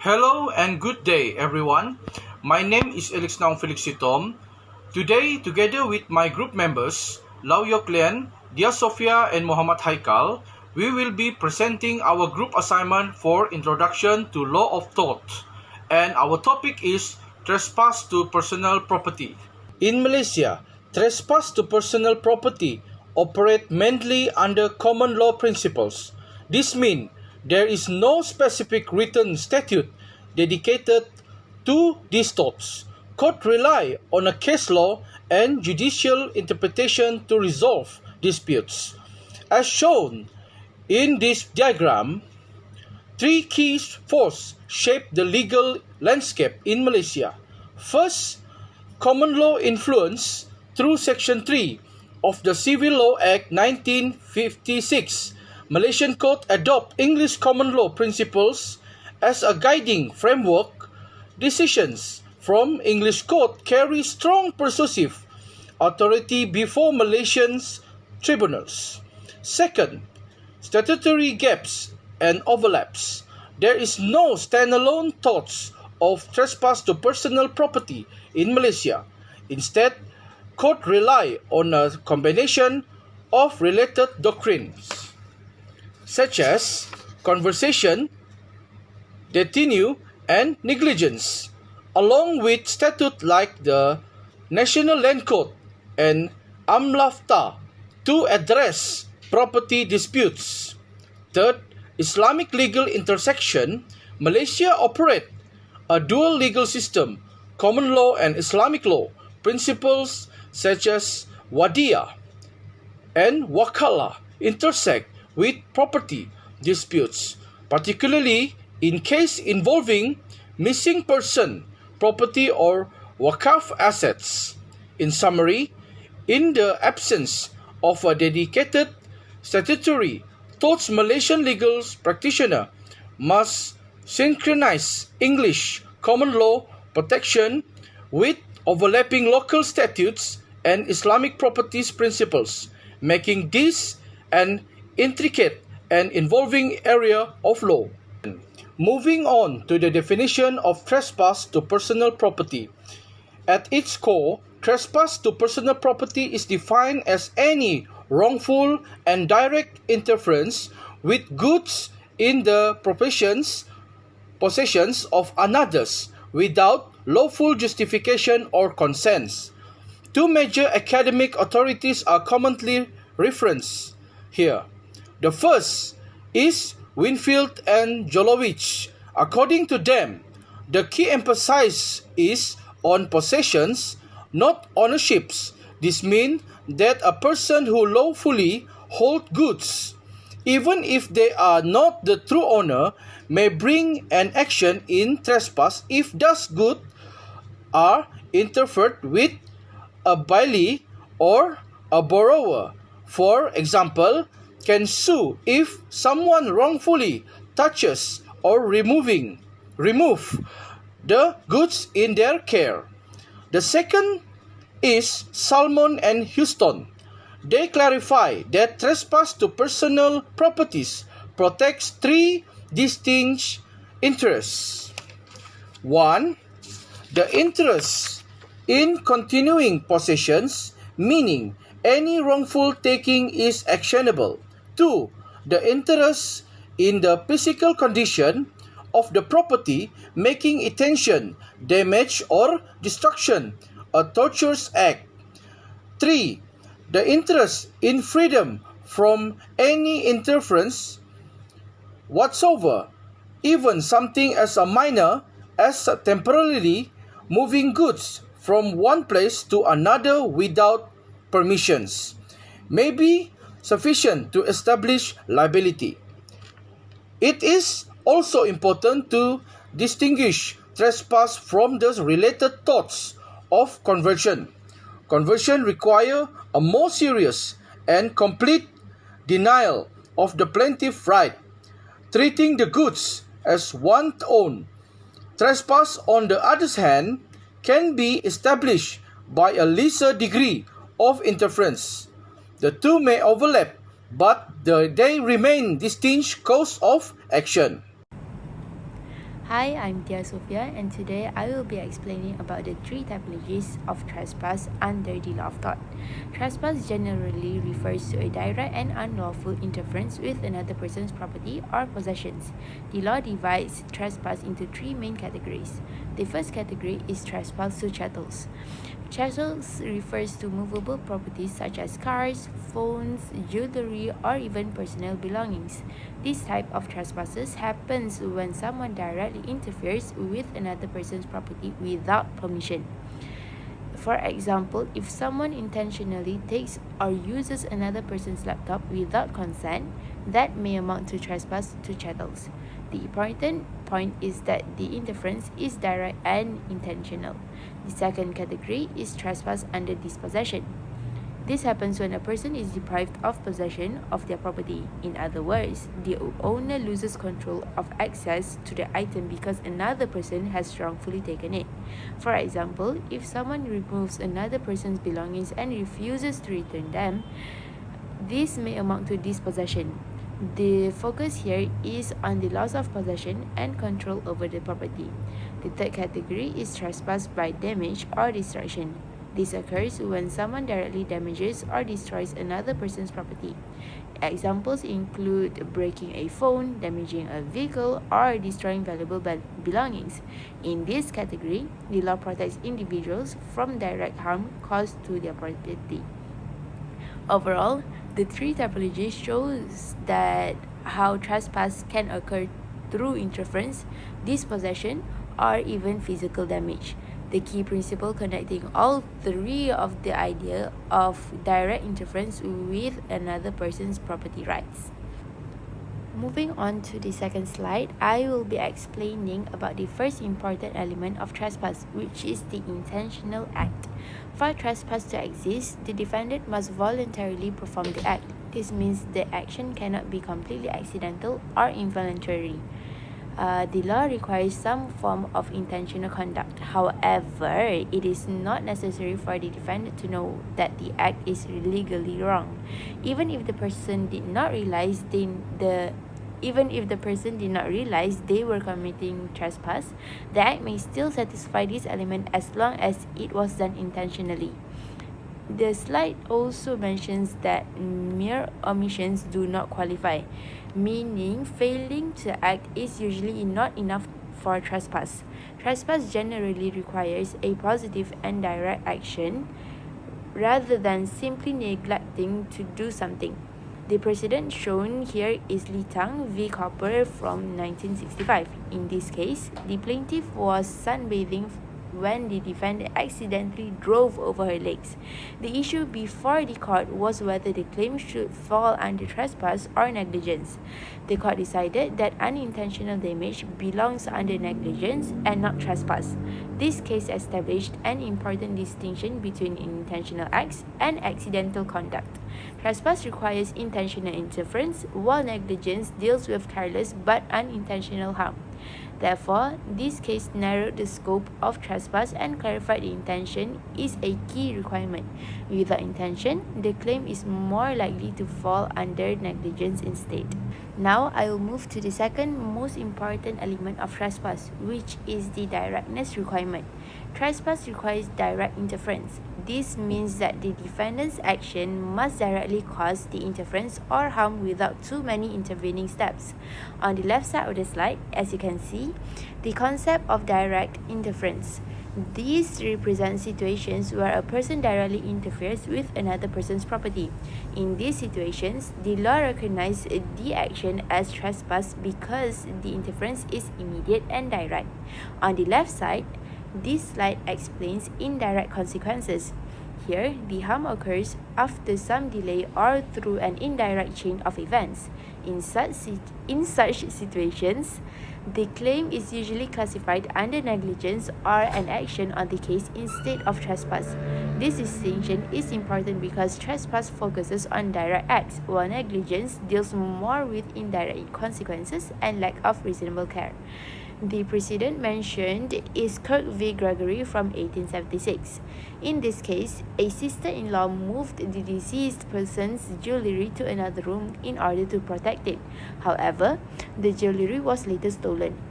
Hello and good day, everyone. My name is Alex Naung Felix Sitom. Today, together with my group members, Lau Yok Lian, Dia Sofia, and Muhammad Haikal, we will be presenting our group assignment for Introduction to Law of Tort. And our topic is Trespass to Personal Property. In Malaysia, trespass to personal property operate mainly under common law principles. This means there is no specific written statute dedicated to these torts. Court rely on a case law and judicial interpretation to resolve disputes. As shown in this diagram, three key forces shape the legal landscape in Malaysia. First, common law influence through Section 3 of the Civil Law Act 1956. Malaysian Court adopt English common law principles as a guiding framework. Decisions from English Court carry strong persuasive authority before Malaysian tribunals. Second, statutory gaps and overlaps. There is no standalone torts of trespass to personal property in Malaysia. Instead, court rely on a combination of related doctrines such as conversation, detinue, and negligence, along with statutes like the National Land Code and AMLAFTA to address property disputes. Third, Islamic legal intersection. Malaysia operate a dual legal system, common law and Islamic law. Principles such as wadiyah and wakalah intersect with property disputes, particularly in case involving missing person, property or wakaf assets. In summary, in the absence of a dedicated statutory torts, Malaysian legal practitioner must synchronize English common law protection with overlapping local statutes and Islamic properties principles, making this an intricate and involving area of law. Moving on to the definition of trespass to personal property. At its core, trespass to personal property is defined as any wrongful and direct interference with goods in the possessions of another's without lawful justification or consent. Two major academic authorities are commonly referenced here. The first is Winfield and Jolowicz. According to them, the key emphasis is on possessions, not ownerships. This means that a person who lawfully holds goods, even if they are not the true owner, may bring an action in trespass if those goods are interfered with a bailee or a borrower. For example, can sue if someone wrongfully touches or remove the goods in their care. The second is Salmon and Houston. They clarify that trespass to personal properties protects three distinct interests. One, the interest in continuing possessions, meaning any wrongful taking is actionable. Two, the interest in the physical condition of the property, making intention, damage, or destruction a tortious act. Three, the interest in freedom from any interference whatsoever, even something as a minor as temporarily moving goods from one place to another without permissions, may be sufficient to establish liability. It is also important to distinguish trespass from the related torts of conversion. Conversion requires a more serious and complete denial of the plaintiff's right, treating the goods as one's own. Trespass, on the other hand, can be established by a lesser degree of interference. The two may overlap, but they remain distinct causes of action. Hi, I'm Tia Sophia, and today I will be explaining about the three typologies of trespass under the law of tort. Trespass generally refers to a direct and unlawful interference with another person's property or possessions. The law divides trespass into three main categories. The first category is trespass to chattels. Chattels refers to movable properties such as cars, phones, jewelry, or even personal belongings. This type of trespasses happens when someone directly interferes with another person's property without permission. For example, if someone intentionally takes or uses another person's laptop without consent, that may amount to trespass to chattels. The important point is that the interference is direct and intentional. The second category is trespass under dispossession. This happens when a person is deprived of possession of their property. In other words, the owner loses control of access to the item because another person has wrongfully taken it. For example, if someone removes another person's belongings and refuses to return them, this may amount to dispossession. The focus here is on the loss of possession and control over the property. The third category is trespass by damage or destruction. This occurs when someone directly damages or destroys another person's property. Examples include breaking a phone, damaging a vehicle, or destroying valuable belongings. In this category, the law protects individuals from direct harm caused to their property. Overall, the three typologies shows that how trespass can occur through interference, dispossession, or even physical damage. The key principle connecting all three of the idea of direct interference with another person's property rights. Moving on to the second slide, I will be explaining about the first important element of trespass, which is the intentional act. For trespass to exist, the defendant must voluntarily perform the act. This means the action cannot be completely accidental or involuntary. The law requires some form of intentional conduct. However, it is not necessary for the defendant to know that the act is legally wrong. Even if the person did not realize they were committing trespass, the act may still satisfy this element as long as it was done intentionally. The slide also mentions that mere omissions do not qualify, meaning failing to act is usually not enough for trespass. Trespass generally requires a positive and direct action rather than simply neglecting to do something. The precedent shown here is Lee Tang v. Copper from 1965. In this case, the plaintiff was sunbathing when the defendant accidentally drove over her legs. The issue before the court was whether the claim should fall under trespass or negligence. The court decided that unintentional damage belongs under negligence and not trespass. This case established an important distinction between intentional acts and accidental conduct. Trespass requires intentional interference, while negligence deals with careless but unintentional harm. Therefore, this case narrowed the scope of trespass and clarified the intention is a key requirement. Without intention, the claim is more likely to fall under negligence instead. Now, I will move to the second most important element of trespass, which is the directness requirement. Trespass requires direct interference. This means that the defendant's action must directly cause the interference or harm without too many intervening steps. On the left side of the slide, as you can see, the concept of direct interference. These represent situations where a person directly interferes with another person's property. In these situations, the law recognizes the action as trespass because the interference is immediate and direct. On the left side, this slide explains indirect consequences. Here, the harm occurs after some delay or through an indirect chain of events. In such situations, the claim is usually classified under negligence or an action on the case instead of trespass. This distinction is important because trespass focuses on direct acts, while negligence deals more with indirect consequences and lack of reasonable care. The precedent mentioned is Kirk v. Gregory from 1876. In this case, a sister-in-law moved the deceased person's jewelry to another room in order to protect it. However, the jewelry was later stolen.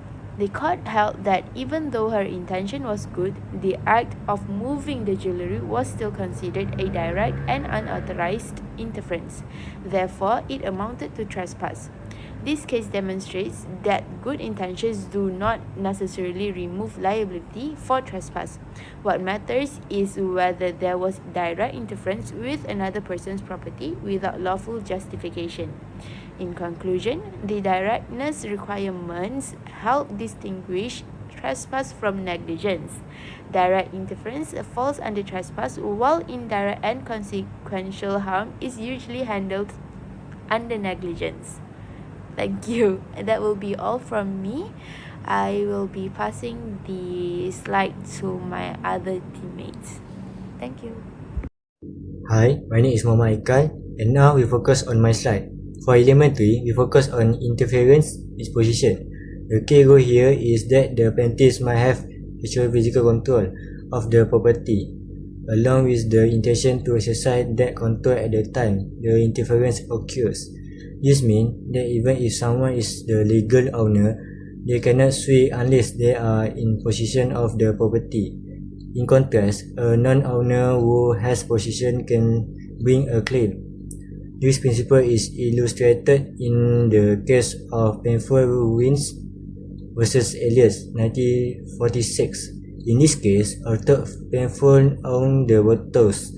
The court held that even though her intention was good, the act of moving the jewelry was still considered a direct and unauthorized interference. Therefore, it amounted to trespass. This case demonstrates that good intentions do not necessarily remove liability for trespass. What matters is whether there was direct interference with another person's property without lawful justification. In conclusion, the directness requirements help distinguish trespass from negligence. Direct interference falls under trespass, while indirect and consequential harm is usually handled under negligence. Thank you. That will be all from me. I will be passing the slide to my other teammates. Thank you. Hi, my name is Muhammad Aikal, and now we focus on my slide. For elementary, we focus on interference disposition. The key rule here is that the plaintiff might have actual physical control of the property, along with the intention to exercise that control at the time the interference occurs. This means that even if someone is the legal owner, they cannot sue unless they are in possession of the property. In contrast, a non-owner who has possession can bring a claim. This principle is illustrated in the case of Painful Ruins versus Elias, 1946. In this case, although Painful owned the bottles,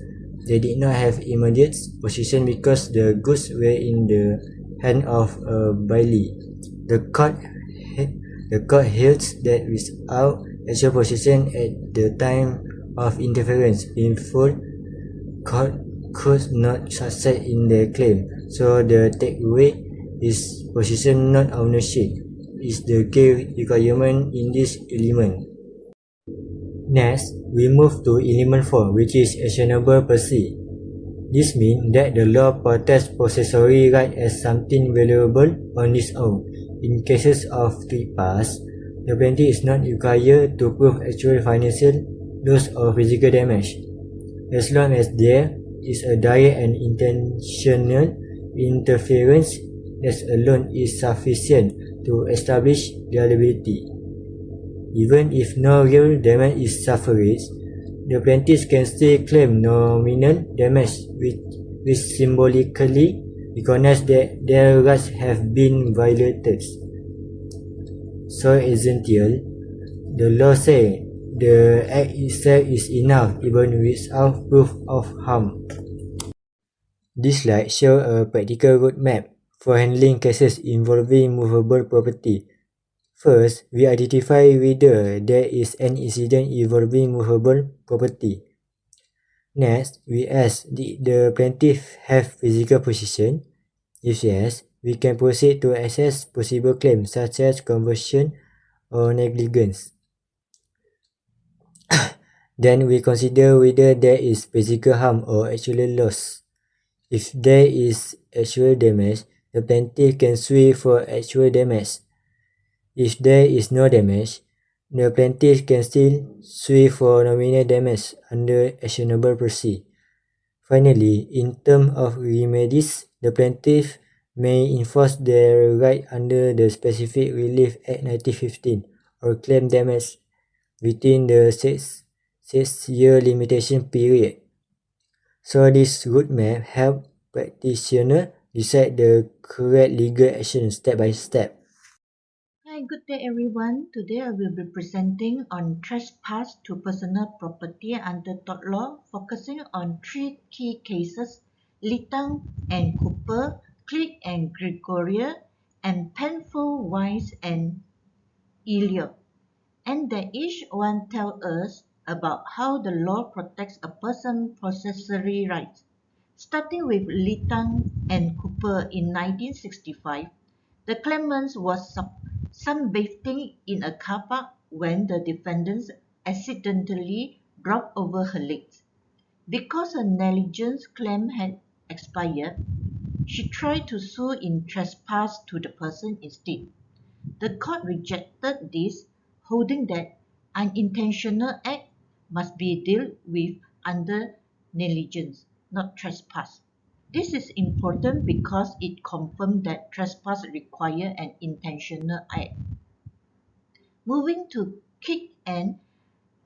they did not have immediate possession because the goods were in the hand of a bailee. The court held that without actual possession at the time of interference, Painful could not succeed in their claim. So the takeaway is possession, not ownership, is the key requirement in this element. Next, we move to element 4, which is actionable per se. This means that the law protects possessory right as something valuable on its own. In cases of trespass, the plaintiff is not required to prove actual financial loss or physical damage, as long as there is a direct and intentional interference. That alone is sufficient to establish liability. Even if no real damage is suffered, the plaintiff can still claim nominal damage, which symbolically recognizes that their rights have been violated. So essential, the law says the act itself is enough even without proof of harm. This slide shows a practical roadmap for handling cases involving movable property. First, we identify whether there is an incident involving movable property. Next, we ask, did the plaintiff have physical possession? If yes, we can proceed to assess possible claims such as conversion or negligence. Then we consider whether there is physical harm or actual loss. If there is actual damage, the plaintiff can sue for actual damage. If there is no damage, the plaintiff can still sue for nominal damage under actionable per se. Finally, in terms of remedies, the plaintiff may enforce their right under the Specific Relief Act 1915 or claim damage within the six-year limitation period. So this roadmap helps practitioners decide the correct legal action step by step. Hi, good day everyone. Today I will be presenting on trespass to personal property under tort law, focusing on three key cases: Litang and Cooper, Click and Gregoria, and Penfold, Wise and Elliot. And that each one tells us about how the law protects a person's possessory rights. Starting with Litang and Cooper in 1965, the claimant was sunbathing in a car park when the defendant accidentally dropped over her legs. Because her negligence claim had expired, she tried to sue in trespass to the person instead. The court rejected this, holding that unintentional act must be dealt with under negligence, not trespass. This is important because it confirms that trespass requires an intentional act. Moving to Kick and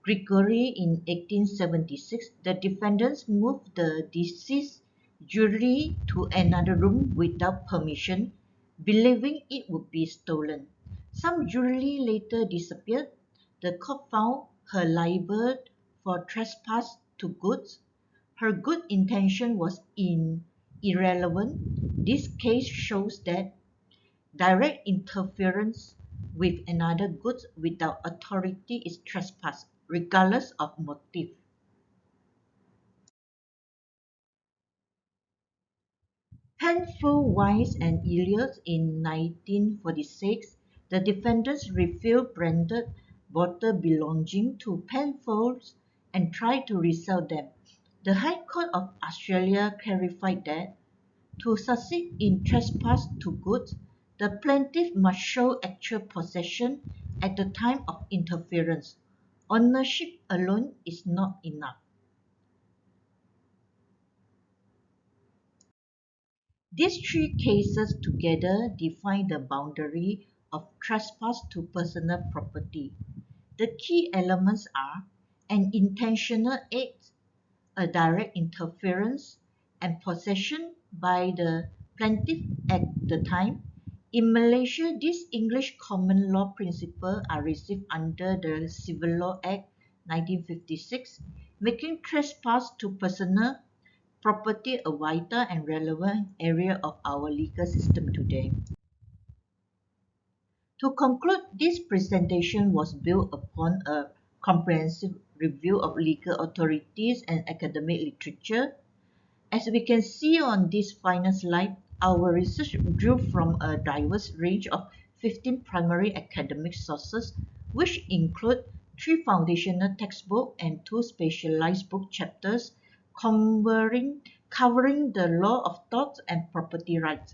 Grigory in 1876, the defendants moved the deceased jewelry to another room without permission, believing it would be stolen. Some jewelry later disappeared. The court found her liable for trespass to goods. Her good intention was irrelevant. This case shows that direct interference with another goods without authority is trespass, regardless of motive. Penfold, Weiss and Eliot in 1946, the defendants refilled branded bottles belonging to Penfolds and tried to resell them. The High Court of Australia clarified that to succeed in trespass to goods, the plaintiff must show actual possession at the time of interference. Ownership alone is not enough. These three cases together define the boundary of trespass to personal property. The key elements are an intentional act, a direct interference, and possession by the plaintiff at the time. In Malaysia, these English common law principles are received under the Civil Law Act 1956, making trespass to personal property a vital and relevant area of our legal system today. To conclude, this presentation was built upon a comprehensive review of legal authorities and academic literature. As we can see on this final slide, our research drew from a diverse range of 15 primary academic sources, which include 3 foundational textbooks and 2 specialized book chapters covering the law of tort and property rights.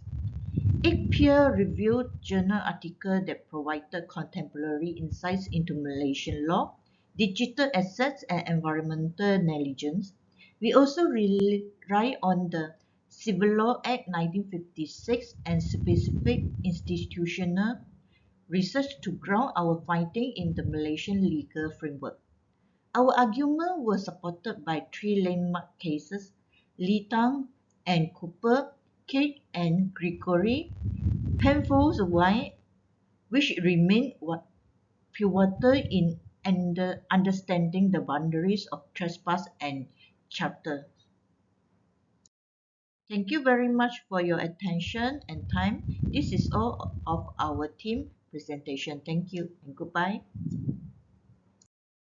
8 peer-reviewed journal articles that provided contemporary insights into Malaysian law, digital assets, and environmental negligence. We also rely on the Civil Law Act 1956 and specific institutional research to ground our findings in the Malaysian legal framework. Our arguments were supported by 3 landmark cases: Lee Tang and Cooper, Cake and Gregory, Penfolds wine, which remain pivotal in understanding the boundaries of trespass and charter. Thank you very much for your attention and time. This is all of our team presentation. Thank you and goodbye.